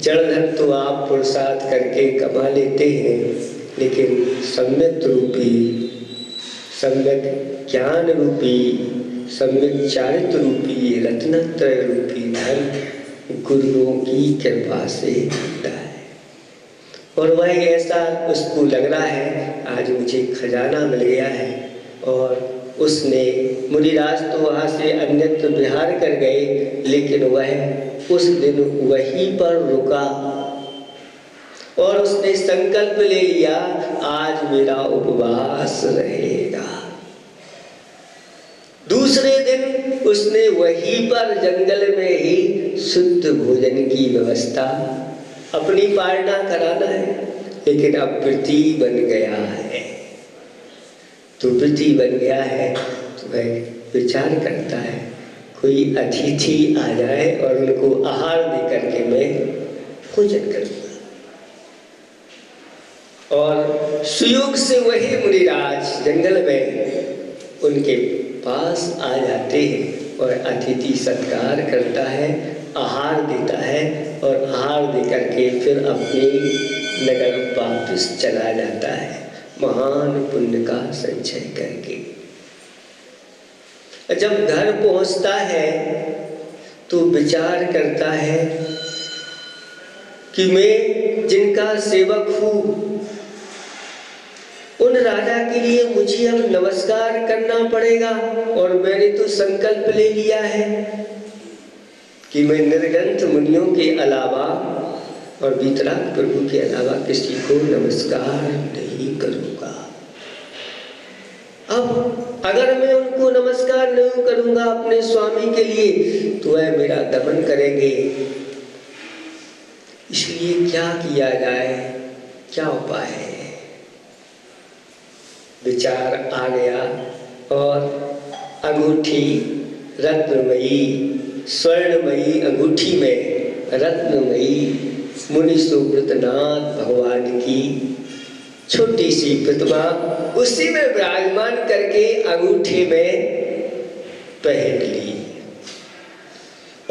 जड़ धन तो आप पुरुषार्थ करके कमा लेते हैं, लेकिन सम्यक रूपी, सम्यक ज्ञान रूपी, सम्यक चारित्र रूपी, रत्नत्रय रूपी धन गुरुओं की कृपा से मिलता है। और वह ऐसा उसको लग रहा है आज मुझे खजाना मिल गया है। और उसने मुनिराज तो वहाँ से अन्यत्र विहार कर गए, लेकिन वह उस दिन वहीं पर रुका और उसने संकल्प ले लिया आज मेरा उपवास रहेगा। दूसरे दिन उसने वहीं पर जंगल में ही शुद्ध भोजन की व्यवस्था, अपनी पालना कराना है, लेकिन अब व्रती बन गया है। तो व्रती बन गया है तो वह विचार करता है कोई अतिथि आ जाए और उनको आहार दे करके मैं भोजन करूँगा। और सुयोग से वही मुनिराज जंगल में उनके पास आ जाते हैं और अतिथि सत्कार करता है, आहार देता है और आहार दे करके फिर अपने नगर वापस चला जाता है महान पुण्य का संचय करके। जब घर पहुंचता है तो विचार करता है कि मैं जिनका सेवक हूँ उन राजा के लिए मुझे अब नमस्कार करना पड़ेगा। और मैंने तो संकल्प ले लिया है कि मैं निर्ग्रंथ मुनियों के अलावा और वितराग प्रभु के अलावा किसी को नमस्कार नहीं करूंगा। अब अगर मैं उनको नमस्कार नहीं करूंगा अपने स्वामी के लिए तो वह मेरा दमन करेंगे। इसलिए क्या किया जाए, क्या उपाय है? विचार आ गया और अंगूठी रत्नमयी, स्वर्णमयी अंगूठी में रत्नमयी मुनि सुब्रतनाथ भगवान की छोटी सी प्रतिमा उसी में विराजमान करके अंगूठे में पहन ली।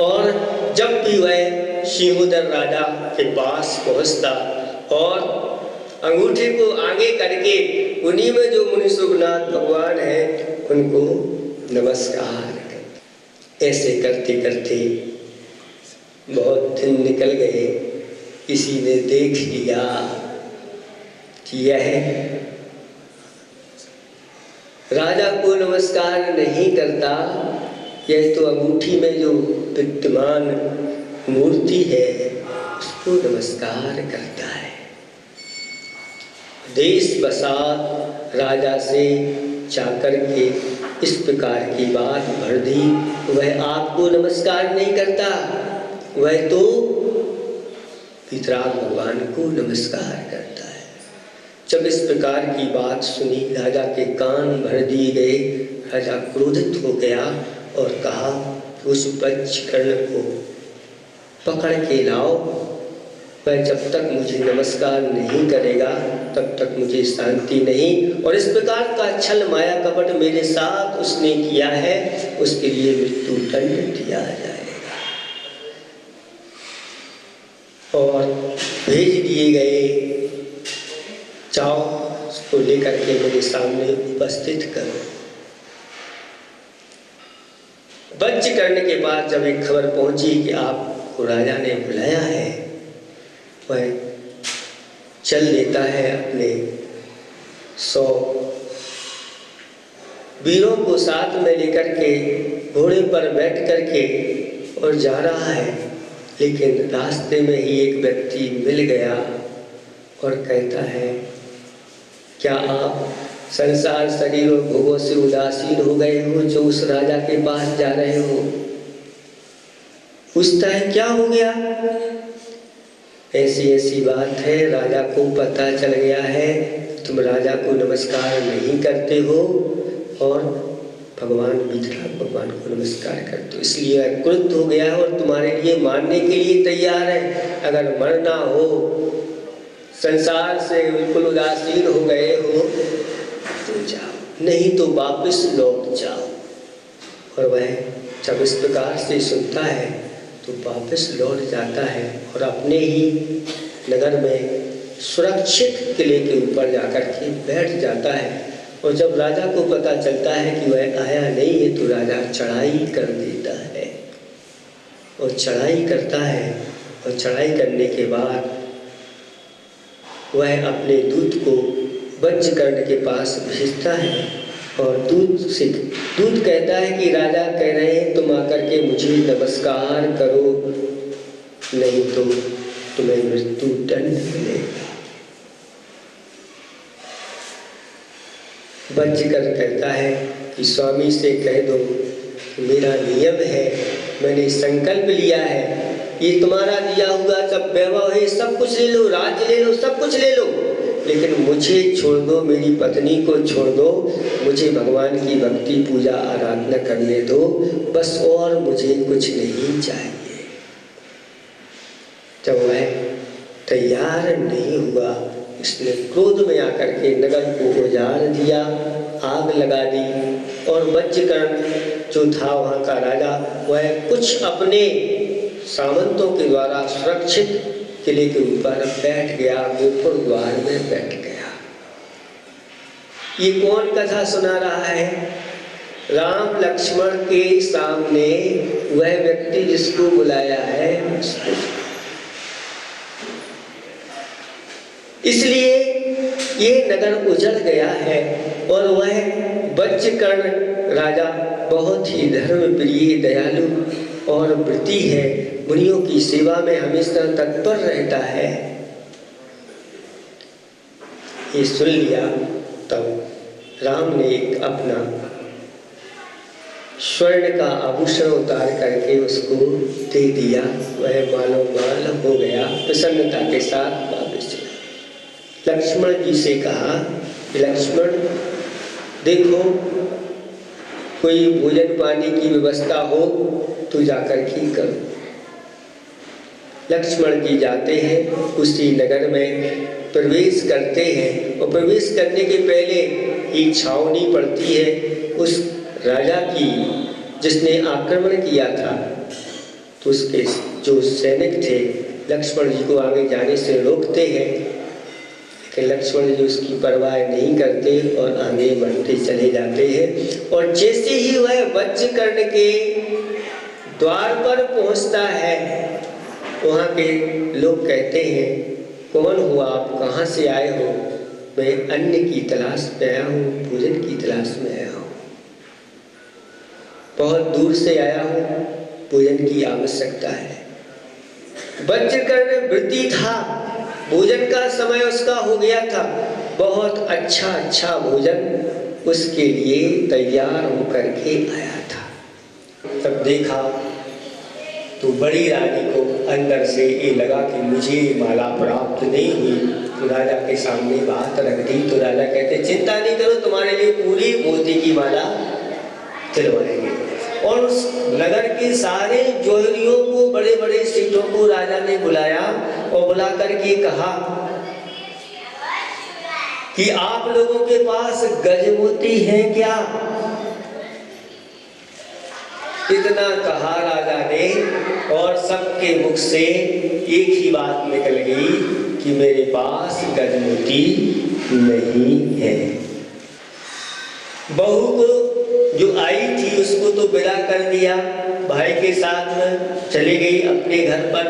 और जब भी वह सिंहोदर राजा के पास पहुंचता और अंगूठे को आगे करके उन्हीं में जो मुनि सुब्रतनाथ भगवान है उनको नमस्कार करते। ऐसे करते करते बहुत दिन निकल गए। किसी ने देख लिया कि यह राजा को नमस्कार नहीं करता, यह तो अंगूठी में जो विद्यमान मूर्ति है उसको नमस्कार करता है। देश बसा राजा से जाकर के इस प्रकार की बात भर दी, वह आपको नमस्कार नहीं करता, वह तो वितराग भगवान को नमस्कार करता है। जब इस प्रकार की बात सुनी राजा के कान भर दिए गए। राजा क्रोधित हो गया और कहा उस बच्चकर्ण को पकड़ के लाओ, वह जब तक मुझे नमस्कार नहीं करेगा तब तक मुझे शांति नहीं। और इस प्रकार का छल माया कपट मेरे साथ उसने किया है, उसके लिए मृत्यु दंड दिया जाएगा। और भेज दिए गए, जाओ उसको लेकर के मेरे सामने उपस्थित करो। बच्चकर्ण के पास जब एक खबर पहुंची कि आपको राजा ने बुलाया है, वह चल लेता है अपने 100 वीरों को साथ में लेकर के घोड़े पर बैठ करके और जा रहा है। लेकिन रास्ते में ही एक व्यक्ति मिल गया और कहता है क्या आप संसार शरीर और भोगों से उदासीन हो गए हो जो उस राजा के पास जा रहे हो? पूछता है क्या हो गया? ऐसी ऐसी बात है, राजा को पता चल गया है तुम राजा को नमस्कार नहीं करते हो और भगवान वितराग भगवान को नमस्कार करते हो, इसलिए क्रुद्ध हो गया है और तुम्हारे लिए मारने के लिए तैयार है। अगर मरना हो, संसार से बिल्कुल उदासीन हो गए हो तो जाओ, नहीं तो वापस लौट जाओ। और वह जब इस प्रकार से सुनता है तो वापस लौट जाता है और अपने ही नगर में सुरक्षित किले के ऊपर जाकर के बैठ जाता है। और जब राजा को पता चलता है कि वह आया नहीं है तो राजा चढ़ाई कर देता है और चढ़ाई करता है। और चढ़ाई करने के बाद वह अपने दूत को वज्रकर्ण के पास भेजता है और दूत कहता है कि राजा कह रहे हैं तुम आकर के मुझे नमस्कार करो, नहीं तो तुम्हें मृत्यु दंड मिलेगा। वज्रकर्ण कहता है कि स्वामी से कह दो, मेरा नियम है, मैंने संकल्प लिया है, ये तुम्हारा दिया हुआ सब वैभव है, सब कुछ ले लो, राज्य ले लो, सब कुछ ले लो, लेकिन मुझे छोड़ दो, मेरी पत्नी को छोड़ दो, मुझे भगवान की भक्ति पूजा आराधना करने दो बस, और मुझे कुछ नहीं चाहिए। जब वह तैयार नहीं हुआ, इसने क्रोध में आकर के नगर को उजाड़ दिया, आग लगा दी। और वज्रकर्ण जो था वहाँ का राजा, वह कुछ अपने सामंतों के द्वारा सुरक्षित किले के ऊपर बैठ गया, गोपुर द्वार में बैठ गया। ये कौन कथा सुना रहा है? राम लक्ष्मण के सामने वह व्यक्ति जिसको बुलाया है उसको। इसलिए ये नगर उजड़ गया है। और वह वज्रकर्ण राजा बहुत ही धर्म प्रिय, दयालु और व्रती है, मुनियों की सेवा में हमेशा तत्पर रहता है। ये सुन लिया तब राम ने एक अपना स्वर्ण का आभूषण उतार करके उसको दे दिया। वह मालो माल हो गया, प्रसन्नता के साथ वापस चला। लक्ष्मण जी से कहा कि लक्ष्मण देखो, कोई भोजन पानी की व्यवस्था हो तो जाकर के करो। लक्ष्मण जी जाते हैं, उसी नगर में प्रवेश करते हैं और प्रवेश करने के पहले ही छावनी पड़ती है उस राजा की जिसने आक्रमण किया था। तो उसके जो सैनिक थे लक्ष्मण जी को आगे जाने से रोकते हैं, लेकिन लक्ष्मण जी उसकी परवाह नहीं करते और आगे बढ़ते चले जाते हैं। और जैसे ही वह वज्रकर्ण के द्वार पर पहुंचता है, वहाँ के लोग कहते हैं, कौन हो आप, कहाँ से आए हो? मैं अन्न की तलाश में आया हूँ, भोजन की तलाश में आया हूँ, बहुत दूर से आया हूँ, भोजन की आवश्यकता है। वज्रकर्ण व्रती था, भोजन का समय उसका हो गया था, बहुत अच्छा भोजन उसके लिए तैयार होकर के आया था। तब देखा तो बड़ी रानी को अंदर से ये लगा कि मुझे माला प्राप्त नहीं हुई, तो राजा के सामने बात रख दी। तो राजा कहते चिंता नहीं करो, तुम्हारे लिए पूरी मोती की माला दिलवाएंगे। और उस नगर के सारे जोहरियों को, बड़े बड़े सेठों को राजा ने बुलाया और बुला करके कहा कि आप लोगों के पास गजमोती है क्या? इतना कहा राजा ने और सबके मुख से एक ही बात निकल गई कि मेरे पास गजमोती नहीं है। बहू को जो आई थी उसको तो विदा कर दिया, भाई के साथ में चली गई अपने घर पर।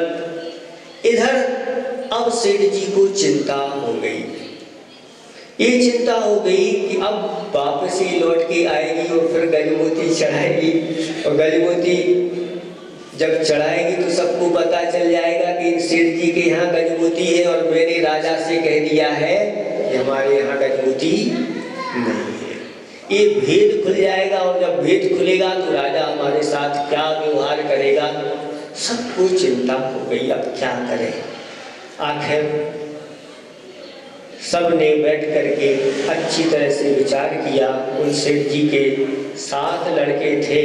इधर अब सेठ जी को चिंता हो गई, ये चिंता हो गई कि अब वापस ही लौट के आएगी और फिर गजमोती चढ़ाएगी, और गजमोती जब चढ़ाएगी तो सबको पता चल जाएगा कि सेठ जी के यहाँ गजमोती है और मैंने राजा से कह दिया है कि हमारे यहाँ गजमोती नहीं है। ये भेद खुल जाएगा और जब भेद खुलेगा तो राजा हमारे साथ क्या व्यवहार करेगा। सबको चिंता हो गई, अब क्या करें। आखिर सबने बैठ करके अच्छी तरह से विचार किया। उन सेठ जी के 7 लड़के थे,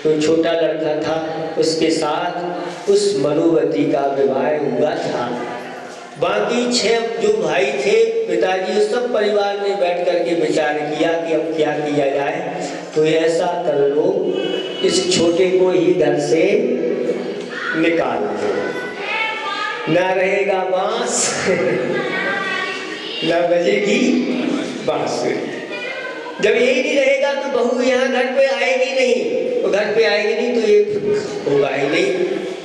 तो छोटा लड़का था, उसके साथ उस मनुवती का विवाह हुआ था। बाकी 6 जो भाई थे, पिताजी, सब परिवार ने बैठ करके विचार किया कि अब क्या किया जाए। तो ऐसा कर लो, इस छोटे को ही घर से निकाल दो, ना रहेगा बांस ना बजेगी बांसुरी। जब यही नहीं रहेगा तो बहू यहाँ घर पे आएगी नहीं, तो घर पे आएगी नहीं तो ये होगा ही नहीं।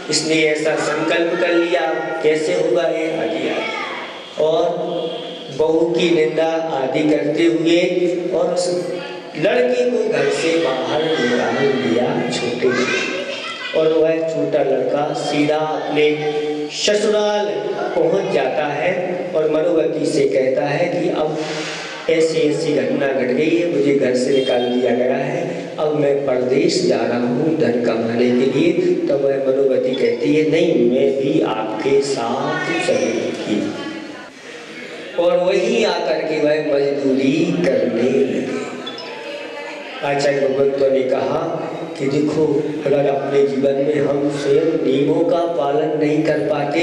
इसलिए ऐसा संकल्प कर लिया, कैसे होगा ये आदि आदि। और बहू की निंदा आदि करते हुए और उस लड़के को घर से बाहर निकाल दिया छोटे, और वह छोटा लड़का सीधा अपने ससुराल पहुंच जाता है और मनोवती से कहता है कि अब ऐसी ऐसी घटना घट गई है, मुझे घर से निकाल दिया गया है, अब मैं परदेश जा रहा हूँ धन कमाने के लिए। तब वह मनोवती कहती है नहीं, मैं भी आपके साथ चलूंगी। और वही आकर के वह मजदूरी करने लगे। आचार्य भगवंतों ने कहा कि देखो, अगर अपने जीवन में हम स्वयं नियमों का पालन नहीं कर पाते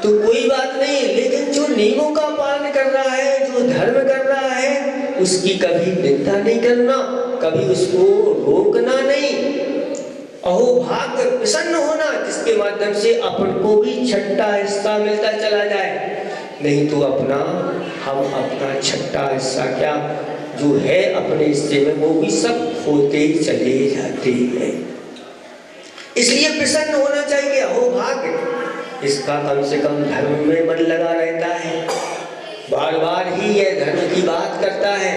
तो कोई बात नहीं, लेकिन जो नियमों का पालन कर रहा है, जो धर्म कर रहा है, उसकी कभी निंदा नहीं करना, कभी उसको रोकना नहीं। अहोभाग्य प्रसन्न होना, जिसके माध्यम से अपन को भी छठा हिस्सा मिलता चला जाए। नहीं तो हम अपना छठा हिस्सा क्या जो है अपने हिस्से में, वो भी सब खोते चले जाते हैं। इसलिए प्रसन्न होना चाहिए। अहोभाग्य इसका कम से कम धर्म में मन लगा रहता है, बार बार ही यह धर्म की बात करता है,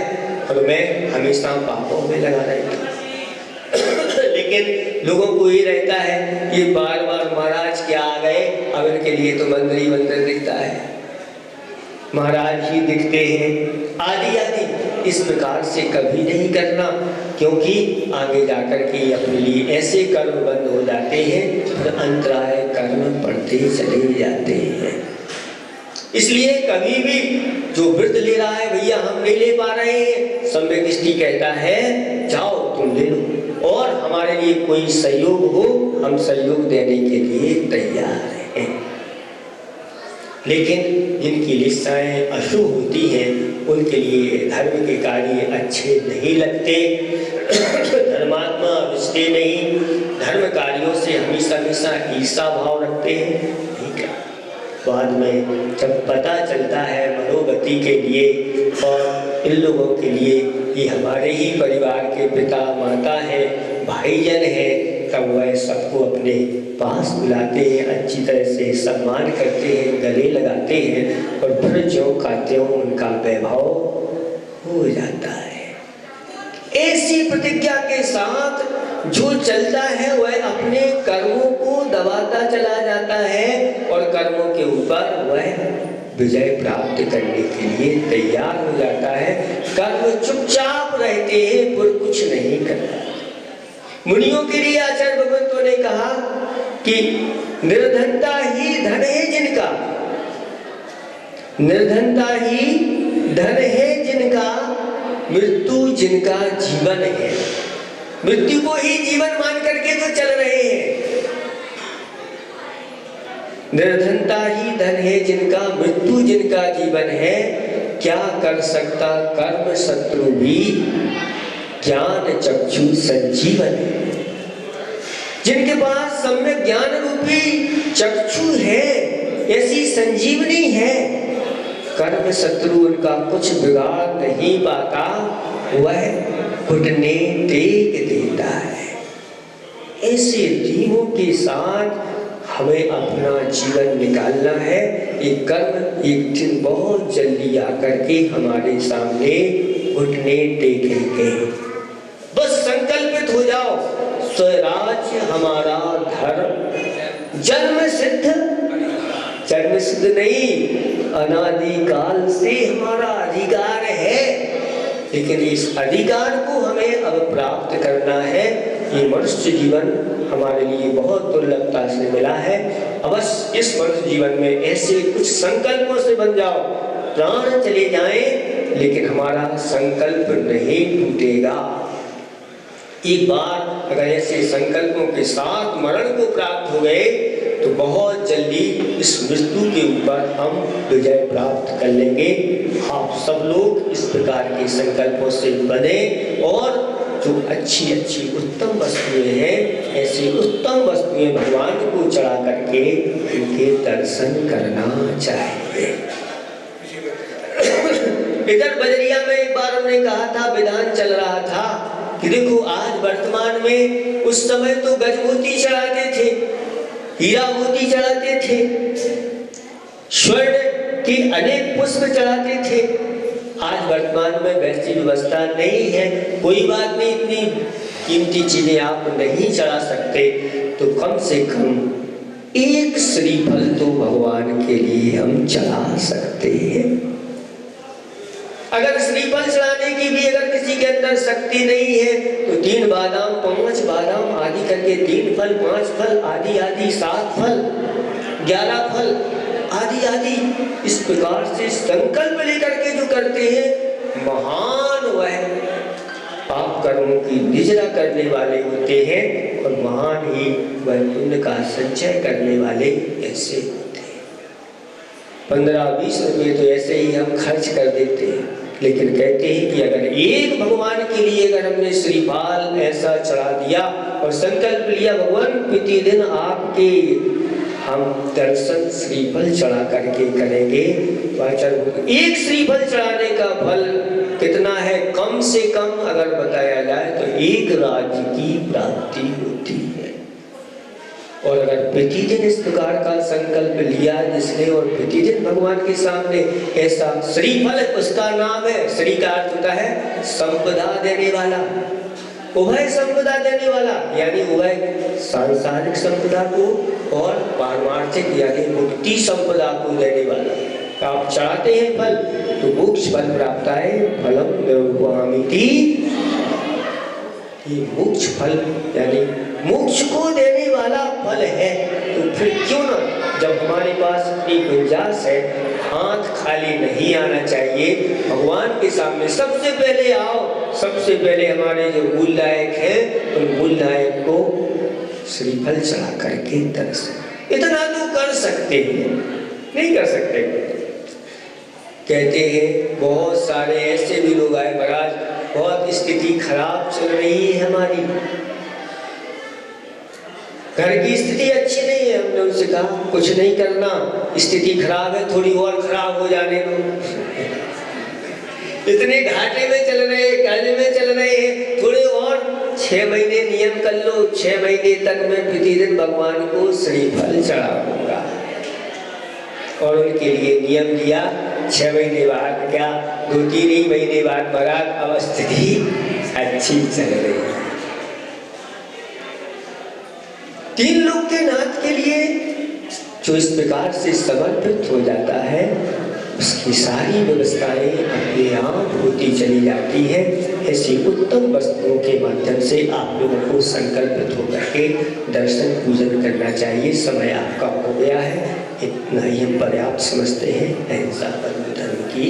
और मैं हमेशा पापों में लगा रहता हूँ। लेकिन लोगों को ये रहता है कि बार बार महाराज क्या आ गए, अब इनके लिए तो मंदिर ही मंदिर दिखता है, महाराज ही दिखते हैं, आदि आदि। इस प्रकार से कभी नहीं करना, क्योंकि आगे जाकर के अपने लिए ऐसे कर्म बंद हो जाते हैं और अंतराय कर्म पड़ते चले जाते हैं। इसलिए कभी भी जो व्रत ले रहा है, भैया हम नहीं ले पा रहे हैं, सम्यक दृष्टि कहता है जाओ तुम ले लो, और हमारे लिए कोई सहयोग हो, हम सहयोग देने के लिए तैयार हैं। लेकिन जिनकी लिस्साएं अशुभ होती हैं, उनके लिए धर्म के कार्य अच्छे नहीं लगते, धर्मात्मा रिश्ते नहीं, धर्म कार्यों से हमेशा हमेशा ईर्षा भाव रखते हैं। ठीक है, बाद में जब पता चलता है मनोगति के लिए और इन लोगों के लिए ये हमारे ही परिवार के पिता माता है, भाईजन है, तब वह सबको अपने पास बुलाते हैं, अच्छी तरह से सम्मान करते हैं, गले लगाते हैं, और फिर जो खाते हो उनका वैभव हो जाता है। ऐसी प्रतिज्ञा के साथ जो चलता है वह अपने कर्मों को दबाता चला जाता है, और कर्मों के ऊपर वह विजय प्राप्त करने के लिए तैयार हो जाता है। कर्म चुपचाप रहते हैं, पर कुछ नहीं करता। मुनियों के लिए आचार्य भगवंतों ने कहा कि निर्धनता ही धन है जिनका, निर्धनता ही धन है जिनका, मृत्यु जिनका जीवन है। मृत्यु को ही जीवन मान करके जो चल रहे हैं, निर्धनता ही धन है जिनका, मृत्यु जिनका जीवन है। क्या कर सकता कर्म शत्रु भी, ज्ञान चक्षु संजीवन। जिनके पास सम्यक ज्ञान रूपी चक्षु है, ऐसी संजीवनी है, कर्म शत्रु उनका कुछ बिगाड़ नहीं पाता, वह घुटने टेक देता है। ऐसे नियमों के साथ हमें अपना जीवन निकालना है। ये कर्म एक दिन बहुत जल्दी आकर के हमारे सामने घुटने टेकेंगे। बस संकल्पित हो जाओ, स्वराज्य हमारा धर्म, जन्म सिद्ध, जन्म सिद्ध नहीं, अनादिकाल से हमारा अधिकार है। लेकिन इस अधिकार को हमें अब प्राप्त करना है। ये मनुष्य जीवन हमारे लिए बहुत दुर्लभता से मिला है। अवश्य इस मनुष्य जीवन में ऐसे कुछ संकल्पों से बन जाओ, प्राण चले जाएं लेकिन हमारा संकल्प नहीं टूटेगा। एक बार अगर ऐसे संकल्पों के साथ मरण को प्राप्त हो गए तो बहुत जल्दी इस मृत्यु के ऊपर हम विजय प्राप्त कर लेंगे। आप सब लोग इस प्रकार के संकल्पों से बने और जो अच्छी अच्छी उत्तम वस्तुएं हैं, ऐसी उत्तम वस्तुएं भगवान को चढ़ा करके उनके दर्शन करना चाहिए। इधर बजरिया में एक बार हमने कहा था, विधान चल रहा था कि देखो आज वर्तमान में, उस समय तो गजमोती चढ़ाते थे, हीरा मोती चढ़ाते थे, स्वर्ण की अनेक पुष्प चढ़ाते थे। आज वर्तमान में वैसी व्यवस्था नहीं है। कोई बात नहीं, इतनी कीमती चीजें आप नहीं चढ़ा सकते तो कम से कम एक श्रीफल तो भगवान के लिए हम चढ़ा सकते हैं। अगर श्रीफल चढ़ाने की भी अगर किसी के अंदर शक्ति नहीं है तो 3 बादाम 5 बादाम आदि करके 3 फल 5 फल आदि आदि 7 फल 11 फल आदि आदि इस प्रकार से संकल्प लेकर के जो करते हैं, महान वह पाप कर्मों की निजरा करने वाले होते हैं और महान ही वह पुण्य का संचय करने वाले ऐसे होते हैं। 15-20 रुपये तो ऐसे ही हम खर्च कर देते हैं, लेकिन कहते हैं कि अगर एक भगवान के लिए अगर हमने श्रीफल ऐसा चढ़ा दिया और संकल्प लिया, भगवान प्रतिदिन आपके हम दर्शन श्रीफल चढ़ा करके करेंगे, तो एक श्रीफल चढ़ाने का फल कितना है? कम से कम अगर बताया जाए तो 1 राज्य की प्राप्ति होती है। और अगर प्रतिदिन इस प्रकार का संकल्प लिया जिसने और प्रतिदिन भगवान के सामने ऐसा श्रीफल, उसका नाम है, श्री का अर्थ होता है संपदा देने वाला, उभय संपदा देने वाला, यानी उभय सांसारिक संपदा को और पारमार्थिक यानी मुक्ति संपदा को देने वाला। आप चाहते हैं फल तो मोक्ष फल प्राप्त है, फलम निर्वामिति, ये मोक्ष फल यानी मोक्ष को देने वाला फल है। तो फिर क्यों ना, जब हमारे पास इतनी गुंजाइश है, हाथ खाली नहीं आना चाहिए भगवान के सामने। सबसे पहले आओ, सबसे पहले हमारे जो मूल नायक हैं उन मूल नायक को श्रीफल चढ़ा करके दर्शन। इतना तो कर सकते हैं, नहीं कर सकते। कहते हैं बहुत सारे ऐसे भी लोग आए, महाराज बहुत स्थिति खराब चल रही है हमारी, घर की स्थिति अच्छी नहीं है। हमने उनसे कहा कुछ नहीं करना, स्थिति खराब है, थोड़ी और खराब हो जाने दो। इतने घाटे में चल रहे हैं, कर्ज में चल रहे हैं, थोड़े और 6 महीने नियम कर लो, 6 महीने तक मैं प्रतिदिन भगवान को श्रीफल चढ़ाऊंगा। और उनके लिए नियम लिया, 6 महीने बाद क्या 2-3 ही महीने बाद महाराज अब स्थिति अच्छी चल रही है। 3 लोग के नाथ के लिए जो इस प्रकार से समर्पित हो जाता है, उसकी सारी व्यवस्थाएं अपने आप होती चली जाती है। ऐसी उत्तम वस्तुओं के माध्यम से आप लोगों को संकल्पित होकर के दर्शन पूजन करना चाहिए। समय आपका हो गया है, इतना ही हम पर्याप्त समझते हैं। अहिंसा परम धर्म की